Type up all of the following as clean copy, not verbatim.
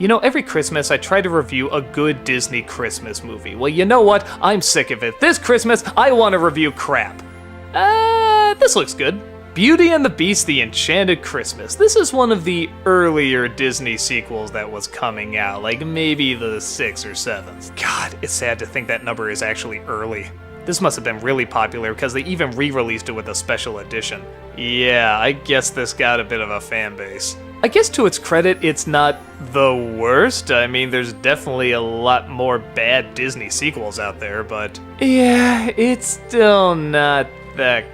You know, every Christmas I try to review a good Disney Christmas movie. Well, you know what? I'm sick of it. This Christmas, I want to review crap. This looks good. Beauty and the Beast: The Enchanted Christmas. This is one of the earlier Disney sequels that was coming out, like maybe the 6th or 7th. God, it's sad to think that number is actually early. This must have been really popular because they even re-released it with a special edition. Yeah, I guess this got a bit of a fan base. I guess to its credit, it's not the worst. I mean, there's definitely a lot more bad Disney sequels out there, but yeah, it's still not that...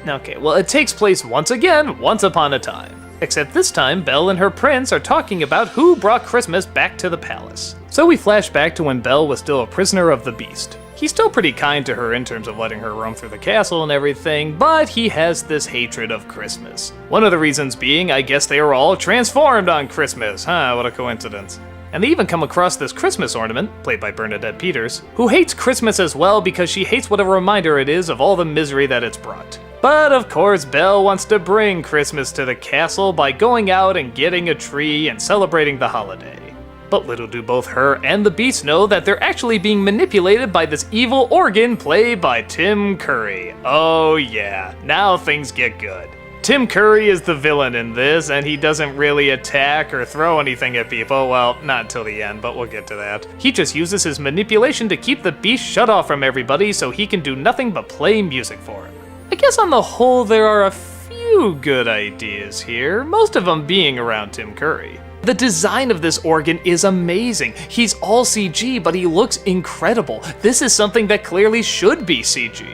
Okay, well, it takes place once again, once upon a time. Except this time, Belle and her prince are talking about who brought Christmas back to the palace. So we flash back to when Belle was still a prisoner of the Beast. He's still pretty kind to her in terms of letting her roam through the castle and everything, but he has this hatred of Christmas. One of the reasons being, I guess they were all transformed on Christmas. What a coincidence. And they even come across this Christmas ornament, played by Bernadette Peters, who hates Christmas as well because she hates what a reminder it is of all the misery that it's brought. But of course, Belle wants to bring Christmas to the castle by going out and getting a tree and celebrating the holiday. But little do both her and the Beast know that they're actually being manipulated by this evil organ played by Tim Curry. Oh yeah, now things get good. Tim Curry is the villain in this, and he doesn't really attack or throw anything at people. Well, not until the end, but we'll get to that. He just uses his manipulation to keep the Beast shut off from everybody so he can do nothing but play music for him. I guess on the whole there are a few good ideas here, most of them being around Tim Curry. The design of this organ is amazing. He's all CG, but he looks incredible. This is something that clearly should be CG.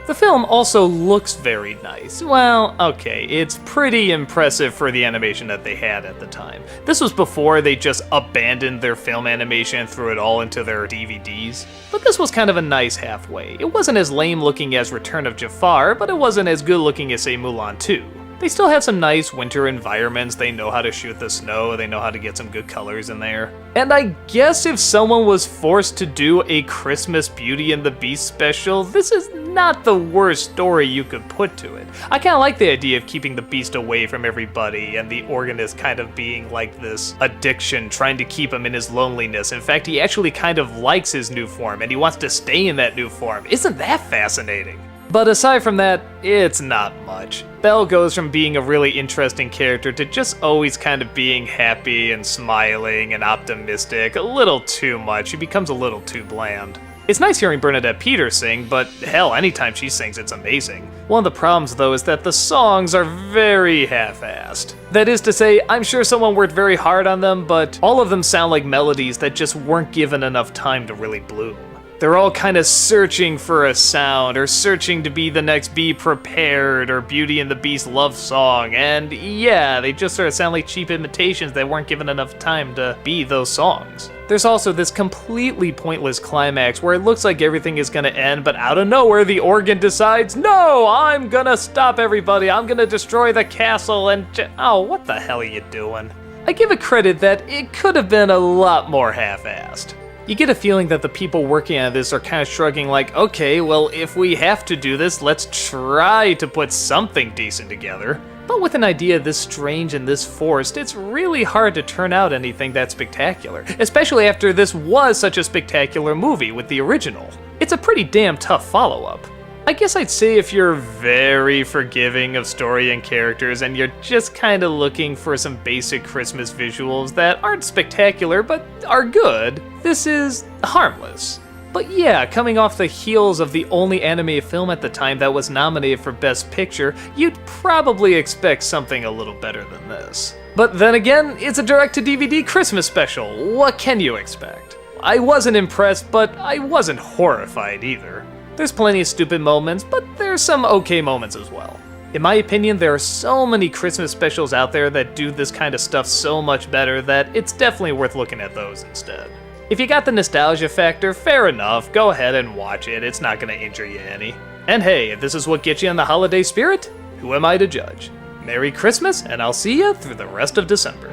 The film also looks very nice. Well, okay, it's pretty impressive for the animation that they had at the time. This was before they just abandoned their film animation and threw it all into their DVDs. But this was kind of a nice halfway. It wasn't as lame looking as Return of Jafar, but it wasn't as good looking as, say, Mulan 2. They still have some nice winter environments, they know how to shoot the snow, they know how to get some good colors in there. And I guess if someone was forced to do a Christmas Beauty and the Beast special, this is not the worst story you could put to it. I kinda like the idea of keeping the Beast away from everybody and the organist kind of being like this addiction, trying to keep him in his loneliness. In fact, he actually kind of likes his new form and he wants to stay in that new form. Isn't that fascinating? But aside from that, it's not much. Belle goes from being a really interesting character to just always kind of being happy and smiling and optimistic. A little too much. She becomes a little too bland. It's nice hearing Bernadette Peters sing, but hell, anytime she sings, it's amazing. One of the problems, though, is that the songs are very half-assed. That is to say, I'm sure someone worked very hard on them, but all of them sound like melodies that just weren't given enough time to really bloom. They're all kind of searching for a sound, or searching to be the next Be Prepared, or Beauty and the Beast love song, and yeah, they just sort of sound like cheap imitations that weren't given enough time to be those songs. There's also this completely pointless climax where it looks like everything is gonna end, but out of nowhere the organ decides, no, I'm gonna stop everybody, I'm gonna destroy the castle, and oh, what the hell are you doing? I give it credit that it could have been a lot more half-assed. You get a feeling that the people working on this are kind of shrugging like, okay, well, if we have to do this, let's try to put something decent together. But with an idea this strange and this forced, it's really hard to turn out anything that spectacular, especially after this was such a spectacular movie with the original. It's a pretty damn tough follow-up. I guess I'd say if you're very forgiving of story and characters and you're just kinda looking for some basic Christmas visuals that aren't spectacular but are good, this is harmless. But yeah, coming off the heels of the only animated film at the time that was nominated for Best Picture, you'd probably expect something a little better than this. But then again, it's a direct-to-DVD Christmas special, what can you expect? I wasn't impressed, but I wasn't horrified either. There's plenty of stupid moments, but there's some okay moments as well. In my opinion, there are so many Christmas specials out there that do this kind of stuff so much better that it's definitely worth looking at those instead. If you got the nostalgia factor, fair enough, go ahead and watch it, it's not gonna injure you any. And hey, if this is what gets you in the holiday spirit, who am I to judge? Merry Christmas, and I'll see you through the rest of December.